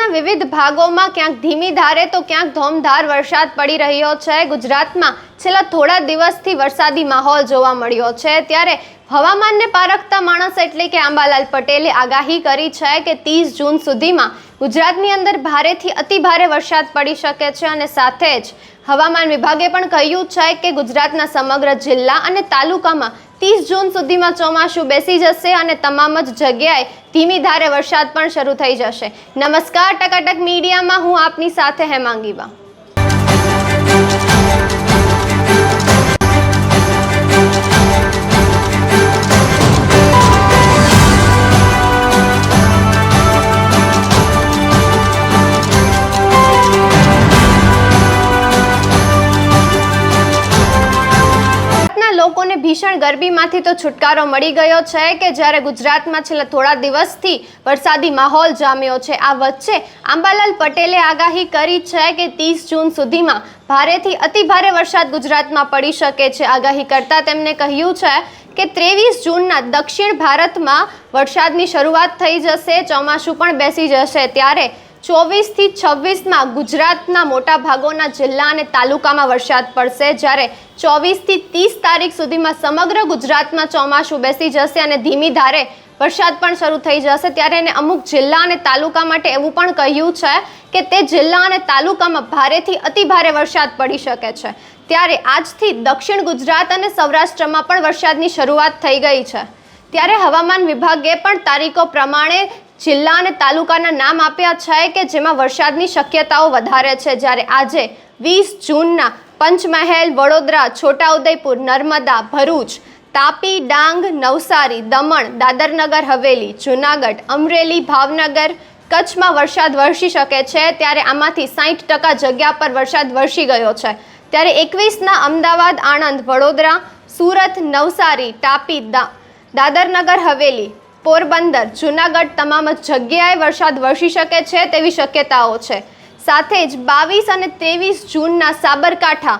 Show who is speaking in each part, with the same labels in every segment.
Speaker 1: ગુજરાતના વિવિધ ભાગોમાં ક્યાંક ધીમી ધારે તો ક્યાંક ધોમધાર વરસાદ પડી રહ્યો છે। ગુજરાતમાં છેલ્લા થોડા દિવસથી વરસાદી માહોલ જોવા મળ્યો છે। ત્યારે હવામાનને પારખતા માણસ એટલે કે આંબાલાલ પટેલે આગાહી કરી છે કે 30 જૂન સુધીમાં ગુજરાતની અંદર ભારેથી અતિભારે વરસાદ પડી શકે છે અને સાથે જ હવામાન વિભાગે પણ કહ્યું છે કે ગુજરાતના સમગ્ર જિલ્લા અને તાલુકામાં 30 જૂન સુધીમાં ચોમાસું બેસી જશે અને તમામ જ જગ્યાએ ધીમી ધારે વરસાદ પણ શરૂ થઈ જશે। નમસ્કાર, ટકાટક મીડિયામાં હું આપની સાથે હેમાંગીબા। લોકોને ભીષણ ગરમીમાંથી તો છુટકારો મળી ગયો છે કે જ્યારે ગુજરાતમાં છેલ્લા થોડા દિવસથી વરસાદી માહોલ જામ્યો છે। આ વચ્ચે આંબાલાલ પટેલે આગાહી કરી છે કે 30 જૂન સુધીમાં ભારેથી અતિભારે વરસાદ ગુજરાતમાં પડી શકે છે। આગાહી કરતા તેમણે કહ્યું છે કે 23 જૂનના દક્ષિણ ભારતમાં વરસાદની શરૂઆત થઈ જશે, ચોમાસું પણ બેસી જશે। ત્યારે 24 થી 26માં ગુજરાતના મોટા ભાગોના જિલ્લા અને તાલુકામાં વરસાદ પડશે, જ્યારે 24 થી 30 તારીખ સુધીમાં સમગ્ર ગુજરાતમાં ચોમાસું બેસી જશે અને ધીમી ધારે વરસાદ પણ શરૂ થઈ જશે। ત્યારે એને અમુક જિલ્લા અને તાલુકા માટે એવું પણ કહ્યું છે કે તે જિલ્લા અને તાલુકામાં ભારેથી અતિભારે વરસાદ પડી શકે છે। ત્યારે આજથી દક્ષિણ ગુજરાત અને સૌરાષ્ટ્રમાં પણ વરસાદની શરૂઆત થઈ ગઈ છે। ત્યારે હવામાન વિભાગે પણ તારીખો પ્રમાણે જિલ્લા અને તાલુકાના નામ આપ્યા છે કે જેમાં વરસાદની શક્યતાઓ વધારે છે। જ્યારે આજે 20 જૂનના પંચમહાલ, વડોદરા, છોટાઉદેપુર, નર્મદા, ભરૂચ, તાપી, ડાંગ, નવસારી, દમણ, દાદરનગર હવેલી, જૂનાગઢ, અમરેલી, ભાવનગર, કચ્છમાં વરસાદ વરસી શકે છે। ત્યારે આમાંથી 60% જગ્યા પર વરસાદ વરસી ગયો છે। ત્યારે 21ના અમદાવાદ, આણંદ, વડોદરા, સુરત, નવસારી, તાપી, દાદરનગર હવેલી, પોરબંદર, જૂનાગઢ તમામ જગ્યાએ વરસાદ વરસી શકે છે તેવી શક્યતાઓ છે। સાથે જ 22 અને 23 જૂનના સાબરકાંઠા,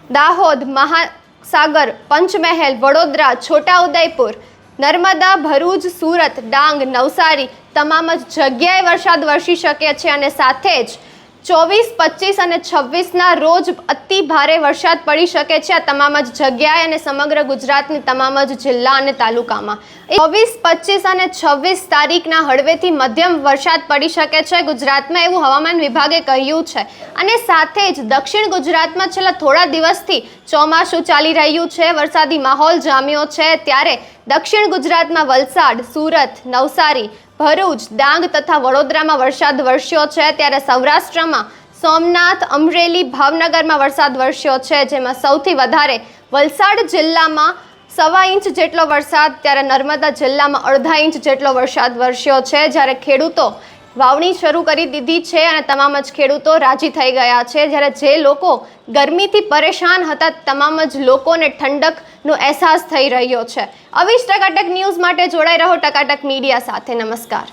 Speaker 1: દાહોદ, મહાસાગર, પંચમહાલ, વડોદરા, છોટાઉદેપુર, નર્મદા, ભરૂચ, સુરત, ડાંગ, નવસારી તમામ જ જગ્યાએ વરસાદ વરસી શકે છે અને સાથે જ 24, 25 અને 26ના રોજ અતિ ભારે વરસાદ પડી શકે છે આ તમામ જ જગ્યાએ અને સમગ્ર ગુજરાતની તમામ જ જિલ્લા અને તાલુકામાં 24, 25 અને 26 તારીખના હળવેથી મધ્યમ વરસાદ પડી શકે છે ગુજરાતમાં, એવું હવામાન વિભાગે કહ્યું છે। અને સાથે જ દક્ષિણ ગુજરાતમાં છેલ્લા થોડા દિવસથી ચોમાસું ચાલી રહ્યું છે, વરસાદી માહોલ જામ્યો છે। ત્યારે દક્ષિણ ગુજરાતમાં વલસાડ, સુરત, નવસારી, ભરૂચ, ડાંગ તથા વડોદરામાં વરસાદ વરસ્યો છે। ત્યારે સૌરાષ્ટ્રમાં સોમનાથ, અમરેલી, ભાવનગરમાં વરસાદ વરસ્યો છે, જેમાં સૌથી વધારે વલસાડ જિલ્લામાં 1.25 ઇંચ જેટલો વરસાદ, ત્યારે નર્મદા જિલ્લામાં 1.5 ઇંચ જેટલો વરસાદ વરસ્યો છે। જ્યારે ખેડૂતો વાવણી શરૂ કરી દીધી છે અને તમામ જ ખેડૂતો રાજી થઈ ગયા છે। જ્યારે જે લોકો ગરમીથી પરેશાન હતા તમામ જ લોકોને ઠંડકનો અહેસાસ થઈ રહ્યો છે। આવી જ ટકાટક ન્યૂઝ માટે જોડાઈ રહો ટકાટક મીડિયા સાથે। નમસ્કાર।